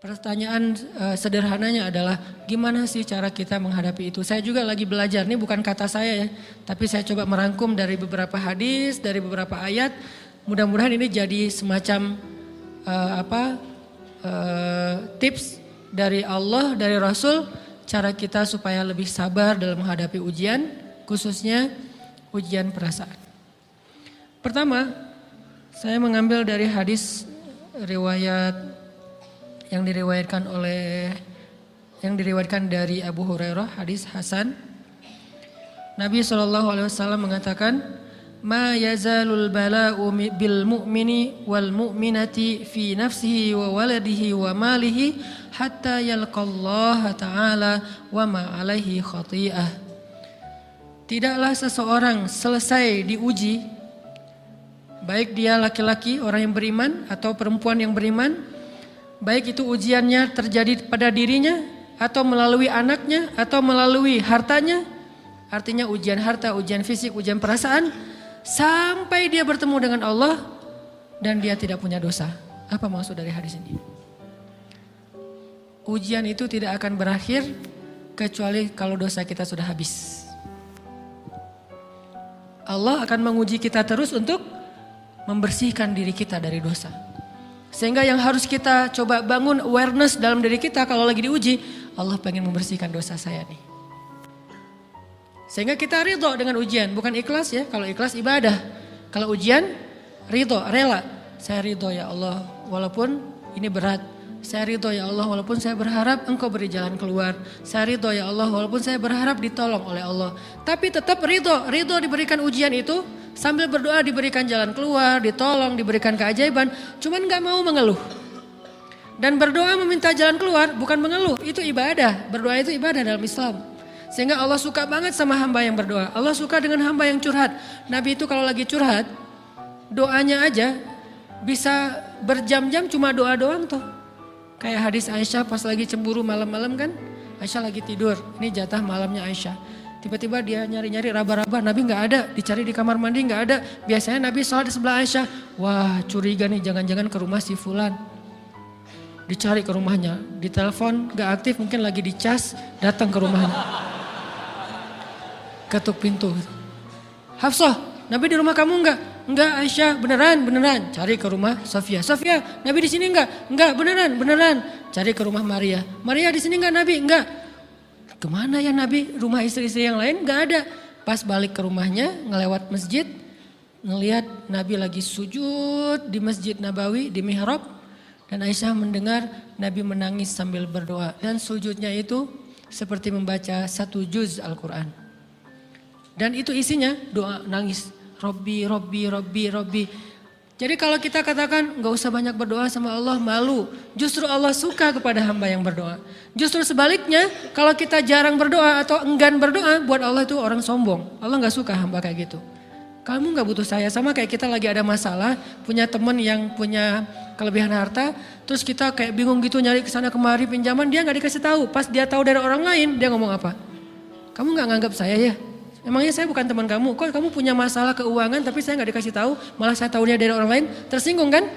Pertanyaan sederhananya adalah gimana sih cara kita menghadapi itu? Saya juga lagi belajar, ini bukan kata saya ya, tapi saya coba merangkum dari beberapa hadis, dari beberapa ayat. Mudah-mudahan ini jadi semacam tips dari Allah, dari Rasul, cara kita supaya lebih sabar dalam menghadapi ujian, khususnya ujian perasaan. Pertama, saya mengambil dari hadis riwayat yang diriwayatkan dari Abu Hurairah, hadis Hasan. Nabi SAW mengatakan, "Ma yazalul bala'u bil mu'mini wal mu'minati fi nafsihi wa waladihi wa malihi hatta yalqallaha ta'ala wa ma alaihi khati'ah." Tidaklah seseorang selesai diuji, baik dia laki-laki orang yang beriman atau perempuan yang beriman, baik itu ujiannya terjadi pada dirinya atau melalui anaknya atau melalui hartanya, artinya ujian harta, ujian fisik, ujian perasaan, sampai dia bertemu dengan Allah dan dia tidak punya dosa. Apa maksud dari hadis ini? Ujian itu tidak akan berakhir kecuali kalau dosa kita sudah habis. Allah akan menguji kita terus untuk membersihkan diri kita dari dosa. Sehingga yang harus kita coba bangun awareness dalam diri kita kalau lagi diuji, Allah pengen membersihkan dosa saya nih. Sehingga kita ridho dengan ujian, bukan ikhlas ya. Kalau ikhlas ibadah, kalau ujian ridho, rela. Saya ridho ya Allah walaupun ini berat. Saya ridho ya Allah walaupun saya berharap Engkau beri jalan keluar. Saya ridho ya Allah walaupun saya berharap ditolong oleh Allah. Tapi tetap ridho diberikan ujian itu. Sambil berdoa diberikan jalan keluar, ditolong, diberikan keajaiban. Cuman gak mau mengeluh. Dan berdoa meminta jalan keluar bukan mengeluh, itu ibadah. Berdoa itu ibadah dalam Islam. Sehingga Allah suka banget sama hamba yang berdoa. Allah suka dengan hamba yang curhat. Nabi itu kalau lagi curhat, doanya aja bisa berjam-jam cuma doa doang tuh. Kayak hadis Aisyah pas lagi cemburu malam-malam kan. Aisyah lagi tidur, ini jatah malamnya Aisyah. Tiba-tiba dia nyari-nyari raba-raba, Nabi gak ada, dicari di kamar mandi gak ada. Biasanya Nabi sholat di sebelah Aisyah. Wah curiga nih, jangan-jangan ke rumah si fulan. Dicari ke rumahnya, ditelepon gak aktif, mungkin lagi dicas, datang ke rumahnya. Ketuk pintu. Hafsah, Nabi di rumah kamu enggak? Enggak Aisyah, beneran. Cari ke rumah Sofia. Sofia, Nabi di sini enggak? Enggak, beneran. Cari ke rumah Maria. Maria di sini enggak Nabi? Enggak. Kemana ya Nabi? Rumah istri-istri yang lain gak ada. Pas balik ke rumahnya, ngelewat masjid, ngelihat Nabi lagi sujud di Masjid Nabawi, di mihrab. Dan Aisyah mendengar Nabi menangis sambil berdoa. Dan sujudnya itu seperti membaca 1 juz Al-Quran. Dan itu isinya doa nangis. Robbi. Jadi kalau kita katakan gak usah banyak berdoa sama Allah, malu. Justru Allah suka kepada hamba yang berdoa. Justru sebaliknya kalau kita jarang berdoa atau enggan berdoa, buat Allah itu orang sombong. Allah gak suka hamba kayak gitu. Kamu gak butuh saya, sama kayak kita lagi ada masalah, punya teman yang punya kelebihan harta, terus kita kayak bingung gitu nyari kesana kemari pinjaman, dia gak dikasih tahu. Pas dia tahu dari orang lain, dia ngomong apa? Kamu gak nganggap saya ya? Emangnya saya bukan teman kamu, kok kamu punya masalah keuangan tapi saya gak dikasih tahu, malah saya tahunya dari orang lain, tersinggung kan?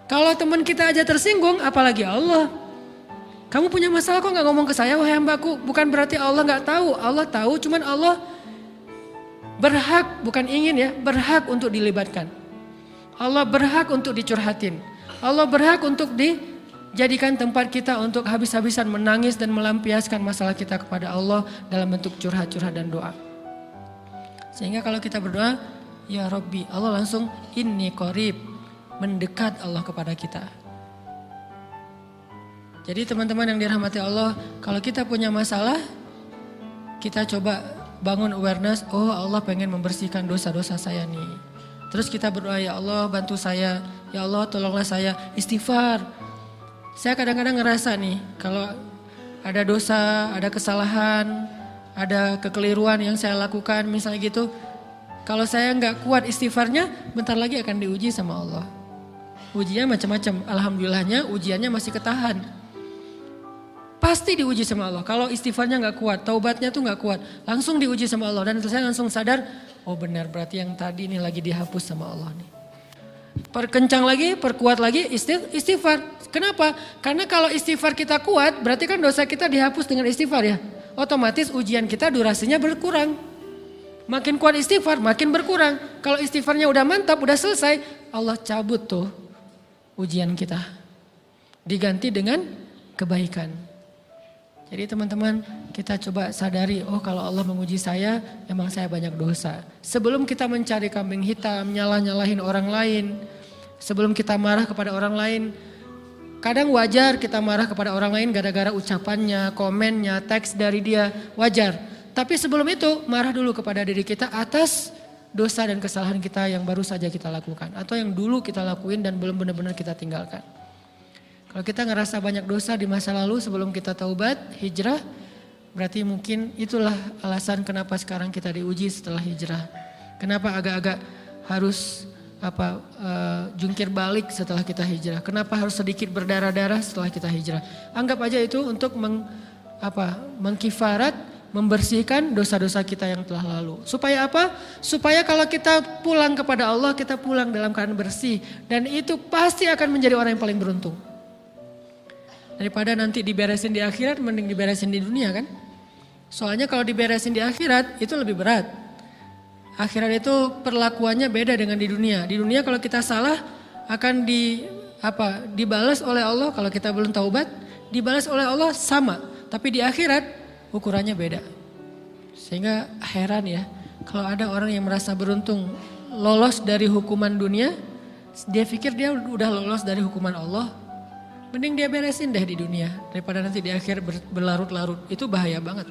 Kalau teman kita aja tersinggung, apalagi Allah. Kamu punya masalah kok gak ngomong ke saya, wahai hambaku, bukan berarti Allah gak tahu, Allah tahu, cuman Allah berhak, bukan ingin ya, berhak untuk dilibatkan. Allah berhak untuk dicurhatin, Allah berhak untuk dijadikan tempat kita untuk habis-habisan menangis dan melampiaskan masalah kita kepada Allah dalam bentuk curhat-curhat dan doa. Sehingga kalau kita berdoa, ya Rabbi, Allah langsung inni qarib, mendekat Allah kepada kita. Jadi teman-teman yang dirahmati Allah, kalau kita punya masalah, kita coba bangun awareness, oh Allah pengen membersihkan dosa-dosa saya nih. Terus kita berdoa, ya Allah bantu saya, ya Allah tolonglah saya, istighfar. Saya kadang-kadang ngerasa nih, kalau ada dosa, ada kesalahan, ada kekeliruan yang saya lakukan misalnya gitu. Kalau saya nggak kuat istighfarnya, bentar lagi akan diuji sama Allah. Ujinya macam-macam, alhamdulillahnya ujiannya masih ketahan. Pasti diuji sama Allah, kalau istighfarnya nggak kuat, taubatnya tuh nggak kuat, langsung diuji sama Allah. Dan itu saya langsung sadar, oh benar berarti yang tadi ini lagi dihapus sama Allah nih. perkencang lagi, perkuat lagi istighfar. Kenapa? Karena kalau istighfar kita kuat, berarti kan dosa kita dihapus dengan istighfar ya. Otomatis ujian kita durasinya berkurang. Makin kuat istighfar, makin berkurang. Kalau istighfarnya udah mantap, udah selesai, Allah cabut tuh ujian kita. Diganti dengan kebaikan. Jadi teman-teman, kita coba sadari, oh kalau Allah menguji saya, emang saya banyak dosa. Sebelum kita mencari kambing hitam, nyalah-nyalahin orang lain, sebelum kita marah kepada orang lain, kadang wajar kita marah kepada orang lain gara-gara ucapannya, komennya, teks dari dia, wajar. Tapi sebelum itu marah dulu kepada diri kita atas dosa dan kesalahan kita yang baru saja kita lakukan. Atau yang dulu kita lakuin dan belum benar-benar kita tinggalkan. Kalau kita ngerasa banyak dosa di masa lalu sebelum kita taubat, hijrah, berarti mungkin itulah alasan kenapa sekarang kita diuji setelah hijrah. Kenapa agak-agak harus jungkir balik setelah kita hijrah. Kenapa harus sedikit berdarah-darah setelah kita hijrah. Anggap aja itu untuk mengkifarat, membersihkan dosa-dosa kita yang telah lalu. Supaya apa? Supaya kalau kita pulang kepada Allah, kita pulang dalam keadaan bersih. Dan itu pasti akan menjadi orang yang paling beruntung. Daripada nanti diberesin di akhirat, mending diberesin di dunia kan? Soalnya kalau diberesin di akhirat, itu lebih berat. Akhirat itu perlakuannya beda dengan di dunia. Di dunia kalau kita salah, akan dibalas oleh Allah. Kalau kita belum taubat, dibalas oleh Allah sama. Tapi di akhirat, ukurannya beda. Sehingga heran ya, kalau ada orang yang merasa beruntung lolos dari hukuman dunia, dia pikir dia udah lolos dari hukuman Allah, mending dia beresin deh di dunia daripada nanti di akhir berlarut-larut. Itu bahaya banget.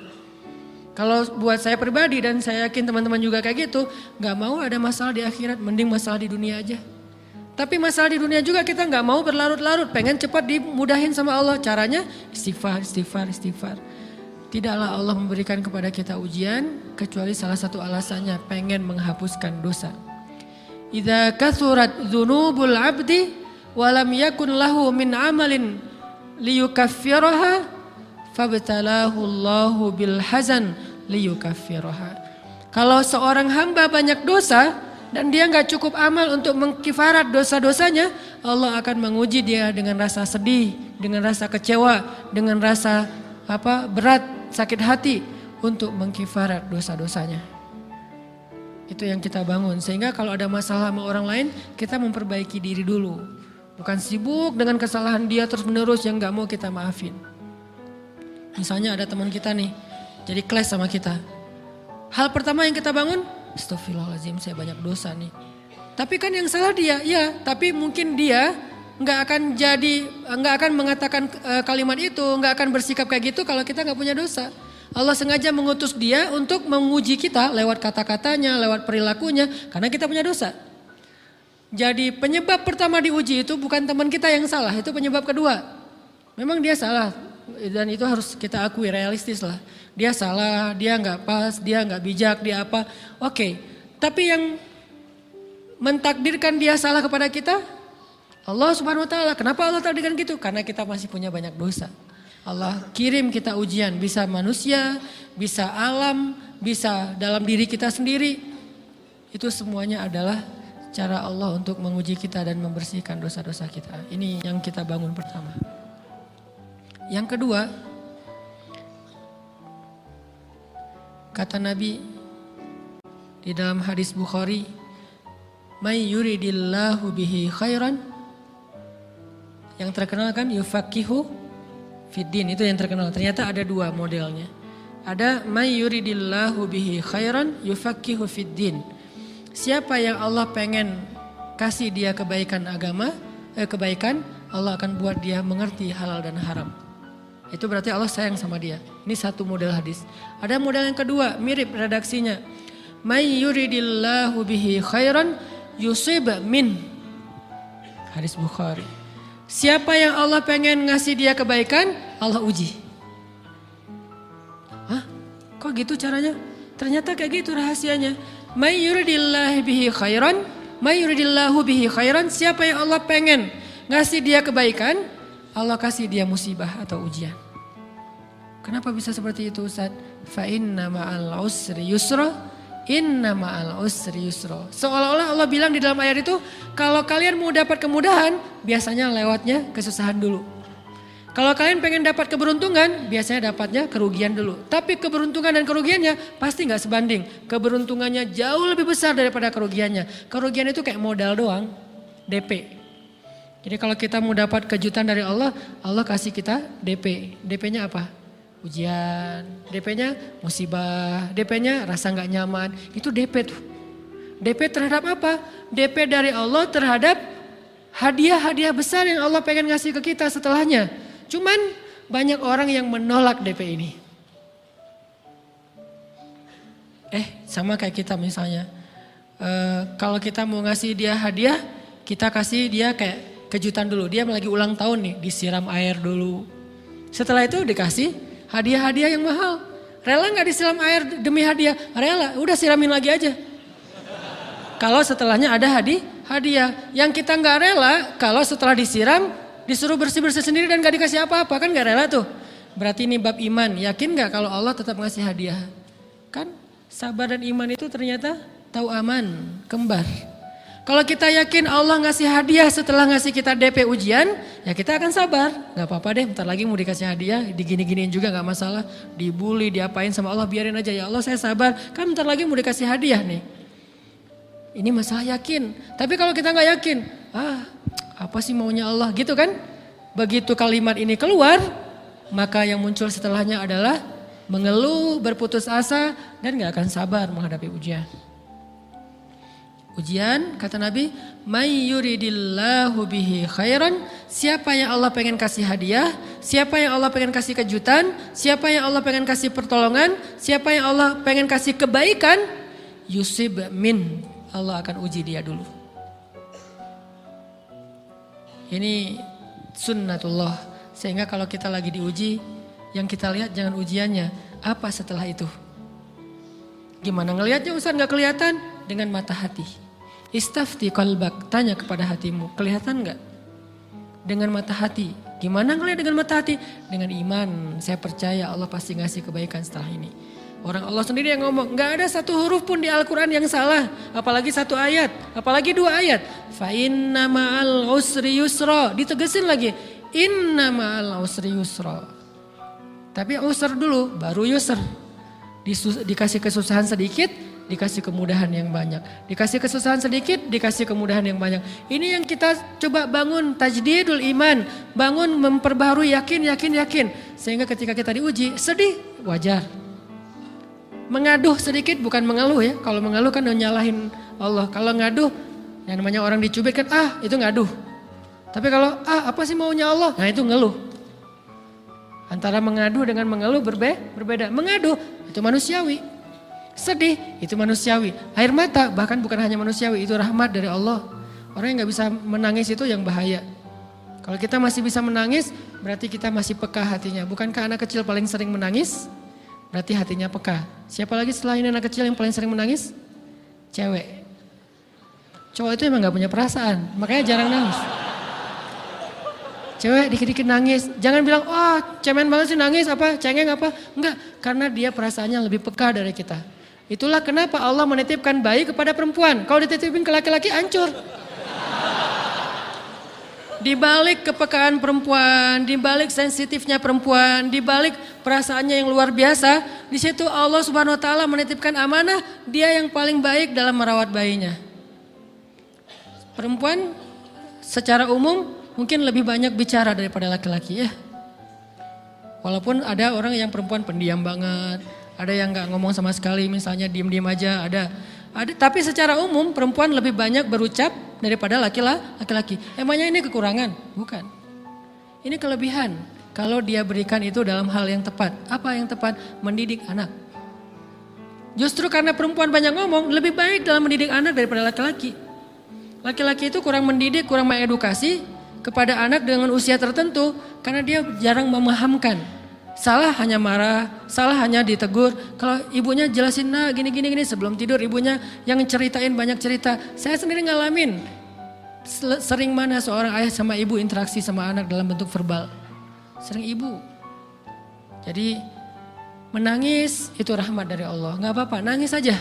Kalau buat saya pribadi dan saya yakin teman-teman juga kayak gitu, gak mau ada masalah di akhirat, mending masalah di dunia aja. Tapi masalah di dunia juga kita gak mau berlarut-larut, pengen cepat dimudahin sama Allah. Caranya istighfar. Tidaklah Allah memberikan kepada kita ujian kecuali salah satu alasannya pengen menghapuskan dosa. Idza kathurat dzunubul 'abdi wa lam yakun lahu min 'amalin liyukaffiraha fabtalahu Allahu bil hazan liyukaffiraha. Kalau seorang hamba banyak dosa dan dia enggak cukup amal untuk mengkifarat dosa-dosanya, Allah akan menguji dia dengan rasa sedih, dengan rasa kecewa, dengan rasa berat, sakit hati untuk mengkifarat dosa-dosanya. Itu yang kita bangun. Sehingga kalau ada masalah sama orang lain, kita memperbaiki diri dulu. Bukan sibuk dengan kesalahan dia terus menerus yang gak mau kita maafin. Misalnya ada teman kita nih, jadi clash sama kita. Hal pertama yang kita bangun, astagfirullahaladzim saya banyak dosa nih. Tapi kan yang salah dia, ya. Tapi mungkin dia nggak akan mengatakan kalimat itu, nggak akan bersikap kayak gitu kalau kita nggak punya dosa. Allah sengaja mengutus dia untuk menguji kita lewat kata-katanya, lewat perilakunya, karena kita punya dosa. Jadi penyebab pertama diuji itu bukan teman kita yang salah, itu penyebab kedua. Memang dia salah dan itu harus kita akui, realistis lah. Dia salah, dia nggak pas, dia nggak bijak, dia apa. Oke, tapi yang mentakdirkan dia salah kepada kita Allah Subhanahu wa taala. Kenapa Allah takdirkan gitu? Karena kita masih punya banyak dosa. Allah kirim kita ujian, bisa manusia, bisa alam, bisa dalam diri kita sendiri. Itu semuanya adalah cara Allah untuk menguji kita dan membersihkan dosa-dosa kita. Ini yang kita bangun pertama. Yang kedua, kata Nabi di dalam hadis Bukhari, "May yuridillahu bihi khairan." Yang terkenal kan yufaqihu fiddin, itu yang terkenal. Ternyata ada dua modelnya. Ada may yuridillahu bihi khairan yufaqihu fiddin. Siapa yang Allah pengen kasih dia kebaikan agama, kebaikan, Allah akan buat dia mengerti halal dan haram. Itu berarti Allah sayang sama dia. Ini satu model hadis. Ada model yang kedua, mirip redaksinya. May yuridillahu bihi khairan yusib min. Hadis Bukhari. Siapa yang Allah pengen ngasih dia kebaikan, Allah uji. Hah? Kok gitu caranya? Ternyata kayak gitu rahasianya. May yuridillahu bihi khairan. Siapa yang Allah pengen ngasih dia kebaikan, Allah kasih dia musibah atau ujian. Kenapa bisa seperti itu Ustaz? Fa inna ma'al usri yusra, Inna ma'al usri yusra. Seolah-olah Allah bilang di dalam ayat itu, kalau kalian mau dapat kemudahan, biasanya lewatnya kesusahan dulu. Kalau kalian pengen dapat keberuntungan, biasanya dapatnya kerugian dulu. Tapi keberuntungan dan kerugiannya pasti gak sebanding. Keberuntungannya jauh lebih besar daripada kerugiannya. Kerugian itu kayak modal doang, DP. Jadi kalau kita mau dapat kejutan dari Allah, Allah kasih kita DP. DP-nya apa? Ujian. DP-nya musibah. DP-nya rasa gak nyaman. Itu DP tuh. DP terhadap apa? DP dari Allah terhadap hadiah-hadiah besar yang Allah pengen ngasih ke kita setelahnya. Cuman banyak orang yang menolak DP ini. Sama kayak kita misalnya. Kalau kita mau ngasih dia hadiah, kita kasih dia kayak kejutan dulu. Dia lagi ulang tahun nih, disiram air dulu. Setelah itu dikasih hadiah-hadiah yang mahal. Rela gak disiram air demi hadiah? Rela, udah siramin lagi aja. Kalau setelahnya ada hadiah. Yang kita gak rela, kalau setelah disiram, disuruh bersih-bersih sendiri dan gak dikasih apa-apa, kan gak rela tuh. Berarti ini bab iman, yakin gak kalau Allah tetap ngasih hadiah? Kan sabar dan iman itu ternyata tahu aman, kembar. Kalau kita yakin Allah ngasih hadiah setelah ngasih kita DP ujian, ya kita akan sabar. Gak apa-apa deh, bentar lagi mau dikasih hadiah, digini-giniin juga gak masalah. Dibully, diapain sama Allah, biarin aja, ya Allah saya sabar. Kan bentar lagi mau dikasih hadiah nih. Ini masalah yakin. Tapi kalau kita gak yakin, apa sih maunya Allah gitu kan? Begitu kalimat ini keluar, maka yang muncul setelahnya adalah mengeluh, berputus asa, dan gak akan sabar menghadapi ujian. Ujian, kata Nabi, may yuridillahu bihi khairan, siapa yang Allah pengen kasih hadiah, siapa yang Allah pengen kasih kejutan, siapa yang Allah pengen kasih pertolongan, siapa yang Allah pengen kasih kebaikan, yusib min, Allah akan uji dia dulu. Ini sunnatullah. Sehingga kalau kita lagi diuji, yang kita lihat jangan ujiannya, apa setelah itu. Gimana ngelihatnya Ustaz gak kelihatan? Dengan mata hati. Istafti qalbak, tanya kepada hatimu, kelihatan gak? Dengan mata hati. Gimana ngelihat dengan mata hati? Dengan iman, saya percaya Allah pasti ngasih kebaikan setelah ini. Orang Allah sendiri yang ngomong, gak ada satu huruf pun di Al-Quran yang salah. Apalagi satu ayat, apalagi dua ayat. Fa inna ma'al usri yusra, ditegesin lagi. Inna ma'al usri yusra. Tapi usr dulu, baru yusr. Dikasih kesusahan sedikit, dikasih kemudahan yang banyak. Dikasih kesusahan sedikit, dikasih kemudahan yang banyak. Ini yang kita coba bangun tajdidul iman. Bangun memperbaharui yakin. Sehingga ketika kita diuji, sedih, wajar. Mengaduh sedikit bukan mengeluh ya. Kalau mengeluh kan nyalahin Allah. Kalau ngaduh, yang namanya orang dicubit kan itu ngaduh. Tapi kalau apa sih maunya Allah? Nah itu ngeluh. Antara mengadu dengan mengeluh berbeda. Mengaduh itu manusiawi. Sedih itu manusiawi. Air mata bahkan bukan hanya manusiawi, itu rahmat dari Allah. Orang yang gak bisa menangis itu yang bahaya. Kalau kita masih bisa menangis, berarti kita masih peka hatinya. Bukankah anak kecil paling sering menangis? Berarti hatinya peka. Siapa lagi setelah ini anak kecil yang paling sering menangis? Cewek. Cowok itu emang gak punya perasaan, makanya jarang nangis. Cewek dikit-dikit nangis, jangan bilang, cemen banget sih nangis, cengeng apa. Enggak, karena dia perasaannya lebih peka dari kita. Itulah kenapa Allah menitipkan bayi kepada perempuan. Kalau dititipin ke laki-laki hancur. Di balik kepekaan perempuan, di balik sensitifnya perempuan, di balik perasaannya yang luar biasa, di situ Allah Subhanahu wa taala menitipkan amanah, dia yang paling baik dalam merawat bayinya. Perempuan secara umum mungkin lebih banyak bicara daripada laki-laki ya. Walaupun ada orang yang perempuan pendiam banget, ada yang gak ngomong sama sekali, misalnya diem-diem aja, ada. Tapi secara umum perempuan lebih banyak berucap daripada laki-laki. Emangnya ini kekurangan? Bukan. Ini kelebihan. Kalau dia berikan itu dalam hal yang tepat. Apa yang tepat? Mendidik anak. Justru karena perempuan banyak ngomong, lebih baik dalam mendidik anak daripada laki-laki. Laki-laki itu kurang mendidik, kurang mengedukasi kepada anak dengan usia tertentu karena dia jarang memahamkan. Salah hanya marah, salah hanya ditegur. Kalau ibunya jelasin gini sebelum tidur ibunya yang ceritain banyak cerita. Saya sendiri ngalamin sering mana seorang ayah sama ibu interaksi sama anak dalam bentuk verbal. Sering ibu. Jadi menangis itu rahmat dari Allah. Gak apa-apa, nangis aja.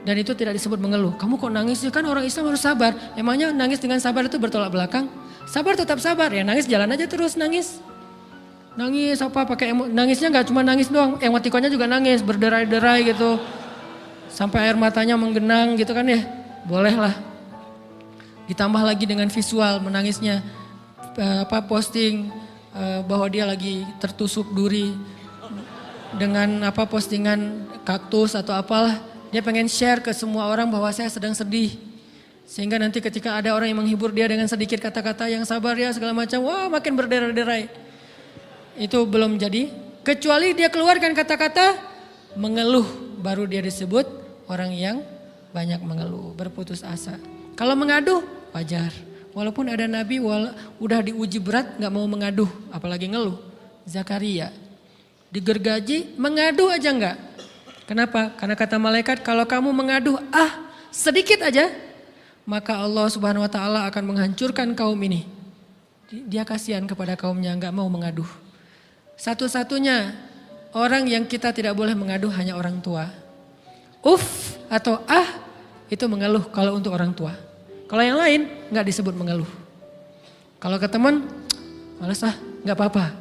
Dan itu tidak disebut mengeluh. Kamu kok nangis sih? Kan orang Islam harus sabar. Emangnya nangis dengan sabar itu bertolak belakang? Sabar tetap sabar. Ya nangis jalan aja terus nangis. Nangis apa pakai nangisnya nggak cuma nangis doang. Emotikonnya juga nangis berderai-derai gitu. Sampai air matanya menggenang gitu kan ya. Boleh lah. Ditambah lagi dengan visual menangisnya. Posting bahwa dia lagi tertusuk duri. Dengan postingan kaktus atau apalah. Dia pengen share ke semua orang bahwa saya sedang sedih. Sehingga nanti ketika ada orang yang menghibur dia dengan sedikit kata-kata yang sabar ya segala macam. Wah makin berderai-derai. Itu belum jadi. Kecuali dia keluarkan kata-kata mengeluh. Baru dia disebut orang yang banyak mengeluh. Berputus asa. Kalau mengaduh wajar. Walaupun ada nabi udah diuji berat gak mau mengaduh. Apalagi ngeluh. Zakaria. Digergaji mengadu aja enggak. Kenapa? Karena kata malaikat kalau kamu mengadu sedikit aja. Maka Allah Subhanahu Wa Taala akan menghancurkan kaum ini. Dia kasihan kepada kaumnya enggak mau mengadu. Satu-satunya orang yang kita tidak boleh mengadu hanya orang tua. Atau itu mengeluh kalau untuk orang tua. Kalau yang lain enggak disebut mengeluh. Kalau ke teman malas enggak apa-apa.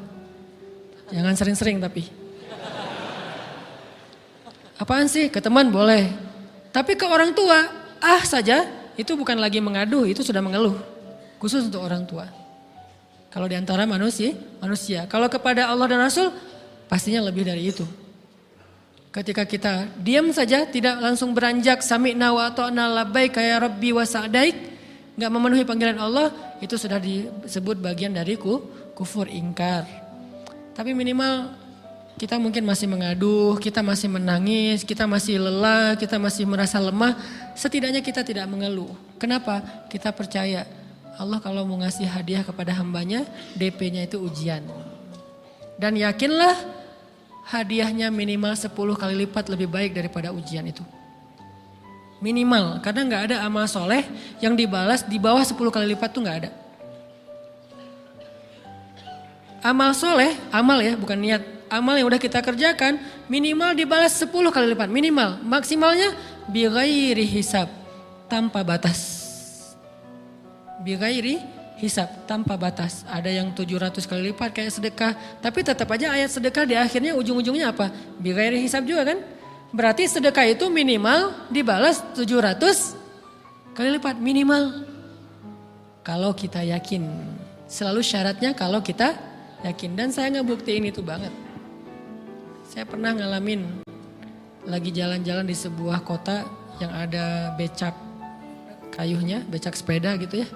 Jangan sering-sering tapi. Apaan sih? Ke teman boleh. Tapi ke orang tua, saja itu bukan lagi mengadu, itu sudah mengeluh. Khusus untuk orang tua. Kalau di antara manusia. Kalau kepada Allah dan Rasul, pastinya lebih dari itu. Ketika kita diam saja, tidak langsung beranjak sami'na wa ata'na labbaika ya rabbi wa sa'daik, enggak memenuhi panggilan Allah, itu sudah disebut bagian dari kufur ingkar. Tapi minimal kita mungkin masih mengaduh, kita masih menangis, kita masih lelah, kita masih merasa lemah. Setidaknya kita tidak mengeluh. Kenapa? Kita percaya Allah kalau mau ngasih hadiah kepada hambanya, DP-nya itu ujian. Dan yakinlah hadiahnya minimal 10 kali lipat lebih baik daripada ujian itu. Minimal, karena gak ada amal soleh yang dibalas di bawah 10 kali lipat tuh gak ada. Amal soleh, amal ya bukan niat. Amal yang udah kita kerjakan minimal dibalas 10 kali lipat. Minimal, maksimalnya bighairi hisab, tanpa batas. Bighairi hisab, tanpa batas. Ada yang 700 kali lipat kayak sedekah. Tapi tetap aja ayat sedekah di akhirnya ujung-ujungnya apa? Bighairi hisab juga kan? Berarti sedekah itu minimal dibalas 700 kali lipat. Minimal. Kalau kita yakin. Selalu syaratnya kalau kita yakin. Dan saya ngebuktiin itu banget. Saya pernah ngalamin lagi jalan-jalan di sebuah kota yang ada becak kayuhnya, becak sepeda gitu ya.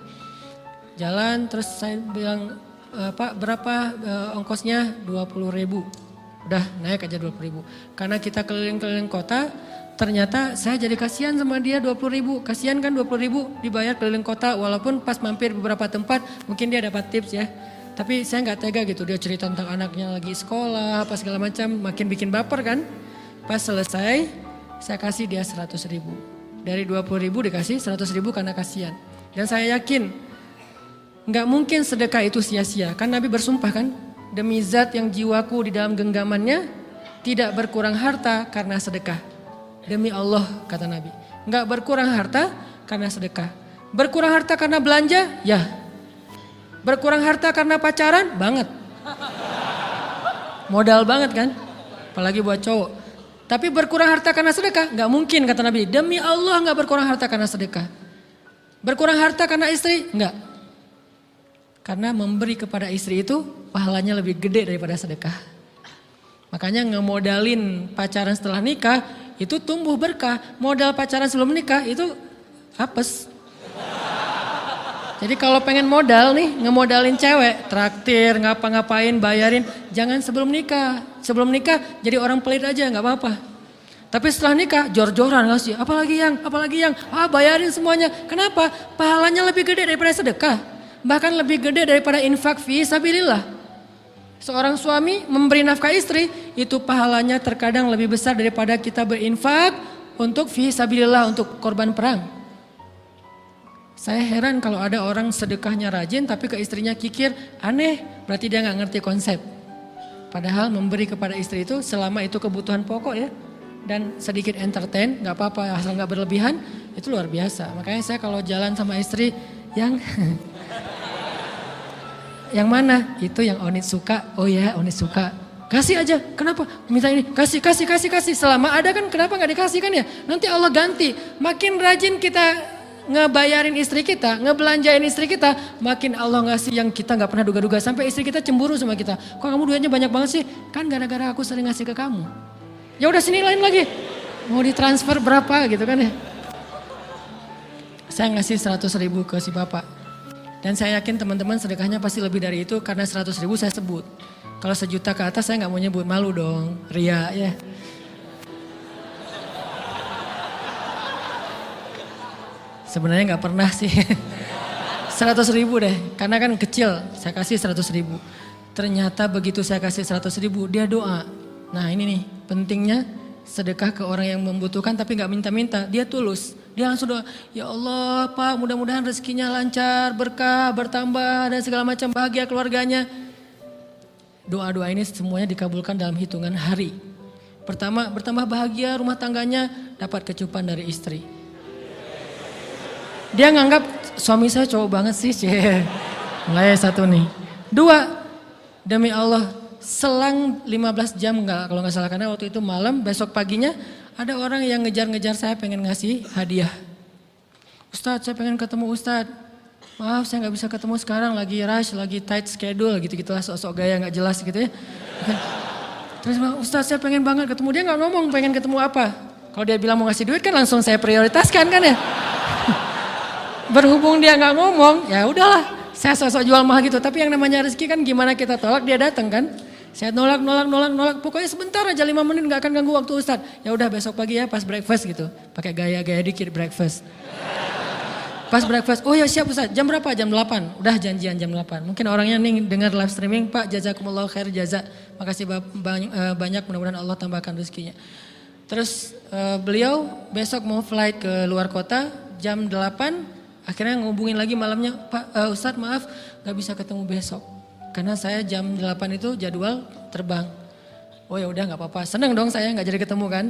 Jalan terus saya bilang, Pak berapa ongkosnya? 20.000. Udah naik aja 20.000. Karena kita keliling-keliling kota, ternyata saya jadi kasihan sama dia 20.000. Kasihan kan 20.000 dibayar keliling kota walaupun pas mampir beberapa tempat mungkin dia dapat tips ya. Tapi saya gak tega gitu, dia cerita tentang anaknya lagi sekolah, apa segala macam, makin bikin baper kan. Pas selesai, saya kasih dia 100.000. Dari 20.000 dikasih 100.000 karena kasihan. Dan saya yakin, gak mungkin sedekah itu sia-sia. Kan Nabi bersumpah kan, demi zat yang jiwaku di dalam genggamannya, tidak berkurang harta karena sedekah. Demi Allah, kata Nabi. Gak berkurang harta karena sedekah. Berkurang harta karena belanja? Ya. Berkurang harta karena pacaran? Banget. Modal banget kan? Apalagi buat cowok. Tapi berkurang harta karena sedekah? Gak mungkin kata Nabi. Demi Allah gak berkurang harta karena sedekah. Berkurang harta karena istri? Enggak. Karena memberi kepada istri itu pahalanya lebih gede daripada sedekah. Makanya ngemodalin pacaran setelah nikah itu tumbuh berkah. Modal pacaran sebelum nikah itu apes. Jadi kalau pengen modal nih, ngemodalin cewek, traktir, ngapa-ngapain, bayarin, jangan sebelum nikah. Sebelum nikah jadi orang pelit aja, nggak apa-apa. Tapi setelah nikah, jor-joran ngasih, apalagi yang, bayarin semuanya. Kenapa? Pahalanya lebih gede daripada sedekah. Bahkan lebih gede daripada infak fi sabilillah. Seorang suami memberi nafkah istri, itu pahalanya terkadang lebih besar daripada kita berinfak untuk fi sabilillah, untuk korban perang. Saya heran kalau ada orang sedekahnya rajin tapi ke istrinya kikir, aneh, berarti dia gak ngerti konsep. Padahal memberi kepada istri itu selama itu kebutuhan pokok ya. dan sedikit entertain, nggak apa-apa asal nggak berlebihan, itu luar biasa. Makanya saya kalau jalan sama istri yang yang mana? Itu yang Onit suka. Oh ya, Onit suka. Kasih aja. Kenapa? Minta ini. Kasih. Selama ada kan kenapa nggak dikasih kan ya? Nanti Allah ganti. Makin rajin kita ngebayarin istri kita, ngebelanjain istri kita, makin Allah ngasih yang kita nggak pernah duga-duga. Sampai istri kita cemburu sama kita. Kok kamu duitnya banyak banget sih? Kan gara-gara aku sering ngasih ke kamu. Ya udah sini lain lagi. Mau ditransfer berapa gitu kan ya? Saya ngasih 100.000 ke si bapak. Dan saya yakin teman-teman sedekahnya pasti lebih dari itu karena 100.000 saya sebut. Kalau 1 juta ke atas saya nggak mau nyebut, malu dong, ria ya. Sebenarnya nggak pernah sih. 100.000 deh, karena kan kecil, saya kasih 100.000. Ternyata begitu saya kasih 100.000 dia doa. Nah ini nih pentingnya sedekah ke orang yang membutuhkan tapi nggak minta-minta, dia tulus. Dia langsung doa, ya Allah Pak mudah-mudahan rezekinya lancar, berkah, bertambah dan segala macam bahagia keluarganya. Doa-doa ini semuanya dikabulkan dalam hitungan hari. Pertama bertambah bahagia rumah tangganya, dapat kecupan dari istri. Dia nganggap suami saya cowok banget sih. Mulai satu nih. 2, demi Allah selang 15 jam kalau nggak salah karena waktu itu malam, besok paginya ada orang yang ngejar-ngejar saya pengen ngasih hadiah. Ustadz saya pengen ketemu Ustadz. Maaf saya nggak bisa ketemu sekarang lagi rush, lagi tight schedule gitu-gitulah sok-sok gaya nggak jelas gitu ya. Terus Ustadz saya pengen banget ketemu, dia nggak ngomong pengen ketemu apa. Kalau dia bilang mau ngasih duit kan langsung saya prioritaskan kan ya. Berhubung dia nggak ngomong ya udahlah saya sok-sok jual mahal gitu. Tapi yang namanya rezeki kan gimana kita tolak dia datang kan. Saya nolak. Pokoknya sebentar aja 5 menit gak akan ganggu waktu Ustadz. Ya udah besok pagi ya pas breakfast gitu. Pakai gaya-gaya dikit breakfast. Pas breakfast, oh ya siap Ustadz. Jam berapa? Jam 8. Udah janjian jam 8. Mungkin orangnya nih dengar live streaming. Pak jazakumullah khair jaza. Makasih banyak mudah-mudahan Allah tambahkan rezekinya. Terus beliau besok mau flight ke luar kota jam 8. Akhirnya ngubungin lagi malamnya. Pak Ustadz maaf gak bisa ketemu besok. Karena saya jam 8 itu jadwal terbang. Oh ya udah nggak apa-apa. Seneng dong saya nggak jadi ketemu kan.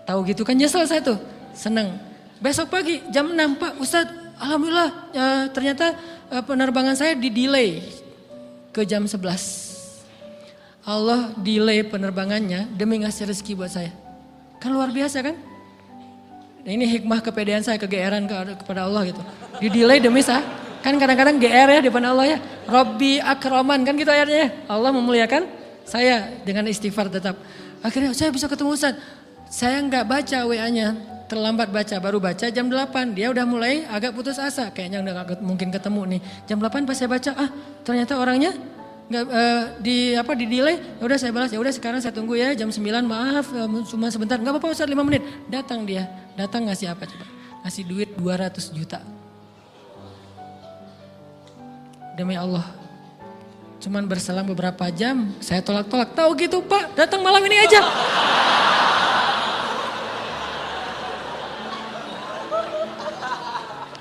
Tahu gitu kan nyesel saya tuh. Seneng. Besok pagi jam 6 Pak Ustadz. Alhamdulillah ternyata penerbangan saya di delay ke jam 11. Allah delay penerbangannya demi ngasih rezeki buat saya. Kan luar biasa kan. Nah, ini hikmah kepedean saya, kegeeran kepada Allah gitu. Di delay demi saya. Kan kadang-kadang GR ya di depan Allah ya. Robbi akraman kan gitu ayatnya. Allah memuliakan saya dengan istighfar tetap. Akhirnya saya bisa ketemu Ustadz. Saya nggak baca WA-nya. Terlambat baca, baru baca jam 8. Dia udah mulai agak putus asa. Kayaknya udah gak mungkin ketemu nih. Jam 8 pas saya baca, ternyata orangnya nggak di delay. Ya udah saya balas, ya udah sekarang saya tunggu ya jam 9. Maaf cuma sebentar. Nggak apa-apa Ustadz 5 menit. Datang dia. Datang ngasih apa coba? Ngasih duit 200 juta. Demi Allah, cuman berselang beberapa jam, saya tolak-tolak. Tahu gitu Pak, datang malam ini aja.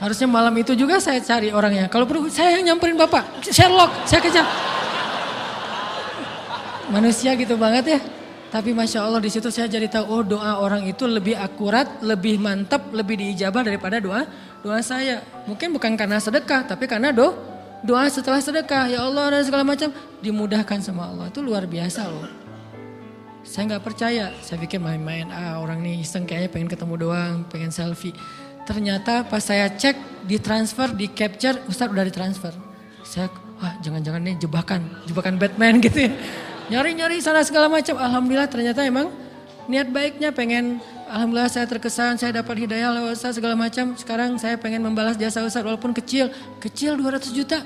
Harusnya malam itu juga saya cari orangnya. Kalau perlu saya yang nyamperin Bapak, Sherlock, saya kejar. Manusia gitu banget ya. Tapi Masya Allah di situ saya jadi tahu, oh doa orang itu lebih akurat, lebih mantap, lebih diijabah daripada doa saya. Mungkin bukan karena sedekah, tapi karena doa setelah sedekah, ya Allah dan segala macam dimudahkan sama Allah. Itu luar biasa loh. Saya nggak percaya, saya pikir main-main, orang nih iseng kayaknya pengen ketemu doang, pengen selfie. Ternyata pas saya cek, ditransfer, di capture, Ustadz udah ditransfer. Saya, jangan-jangan nih jebakan Batman gitu ya. Nyari-nyari sana segala macam, alhamdulillah ternyata emang niat baiknya pengen, alhamdulillah saya terkesan, saya dapat hidayah lewat Ustadz segala macam. Sekarang saya pengen membalas jasa Ustadz walaupun kecil 200 juta.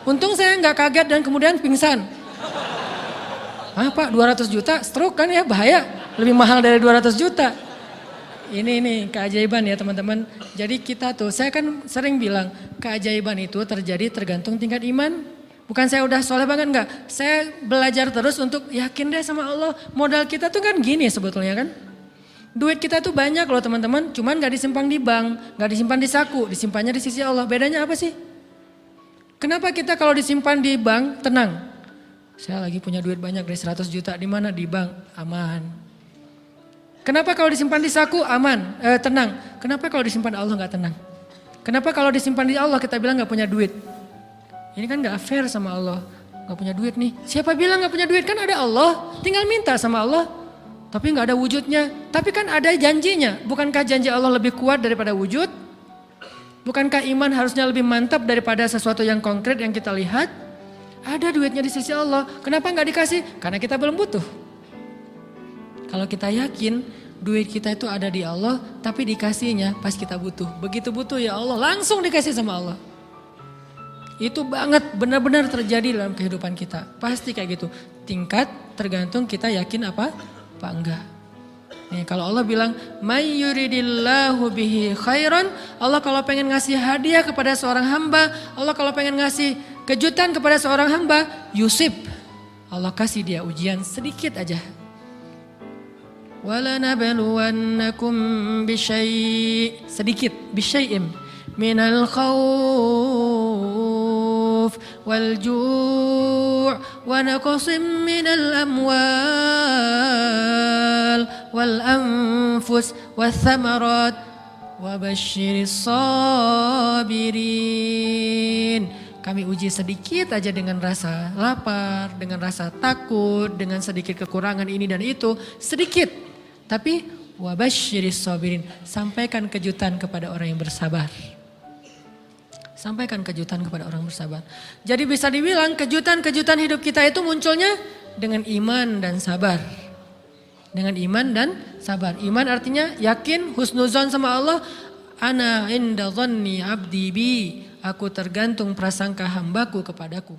Untung saya nggak kaget dan kemudian pingsan. Pak 200 juta stroke kan ya bahaya, lebih mahal dari 200 juta. Ini keajaiban ya teman-teman. Jadi kita tuh, saya kan sering bilang keajaiban itu terjadi tergantung tingkat iman. Bukan saya udah soleh banget enggak. Saya belajar terus untuk yakin deh sama Allah. Modal kita tuh kan gini sebetulnya kan. Duit kita tuh banyak loh teman-teman. Cuman gak disimpan di bank, gak disimpan di saku. Disimpannya di sisi Allah. Bedanya apa sih? Kenapa kita kalau disimpan di bank tenang? Saya lagi punya duit banyak dari 100 juta. Di mana? Di bank. Aman. Kenapa kalau disimpan di saku aman, tenang? Kenapa kalau disimpan Allah nggak tenang? Kenapa kalau disimpan di Allah kita bilang nggak punya duit? Ini kan nggak fair sama Allah. Nggak punya duit nih. Siapa bilang nggak punya duit? Kan ada Allah. Tinggal minta sama Allah. Tapi nggak ada wujudnya. Tapi kan ada janjinya. Bukankah janji Allah lebih kuat daripada wujud? Bukankah iman harusnya lebih mantap daripada sesuatu yang konkret yang kita lihat? Ada duitnya di sisi Allah. Kenapa nggak dikasih? Karena kita belum butuh. Kalau kita yakin duit kita itu ada di Allah, tapi dikasihnya pas kita butuh. Begitu butuh ya Allah, langsung dikasih sama Allah. Itu banget benar-benar terjadi dalam kehidupan kita. Pasti kayak gitu. Tingkat tergantung kita yakin apa enggak. Nih, kalau Allah bilang, "May yuridillahu bihi khairan", Allah kalau pengen ngasih hadiah kepada seorang hamba, Allah kalau pengen ngasih kejutan kepada seorang hamba, yusib. Allah kasih dia ujian sedikit aja. وَلَنَبْلُوَنَّكُمْ بِشَيْءٍ sedikit بِشَيْءٍ مِنَ الْخَوْفِ وَالْجُوعِ وَنَقْصٍ مِنَ الْأَمْوَالِ وَالْأَنْفُسِ وَالثَّمَرَاتِ وَبَشِّرِ الصَّابِرِينَ. Kami uji sedikit aja dengan rasa lapar, dengan rasa takut, dengan sedikit kekurangan ini dan itu, sedikit. Tapi wabasyiris sabirin, sampaikan kejutan kepada orang yang bersabar. Sampaikan kejutan kepada orang bersabar. Jadi bisa dibilang kejutan-kejutan hidup kita itu munculnya dengan iman dan sabar. Dengan iman dan sabar. Iman artinya yakin, husnuzon sama Allah. Ana inda dhanni abdi bi. Aku tergantung prasangka hambaku kepadaku.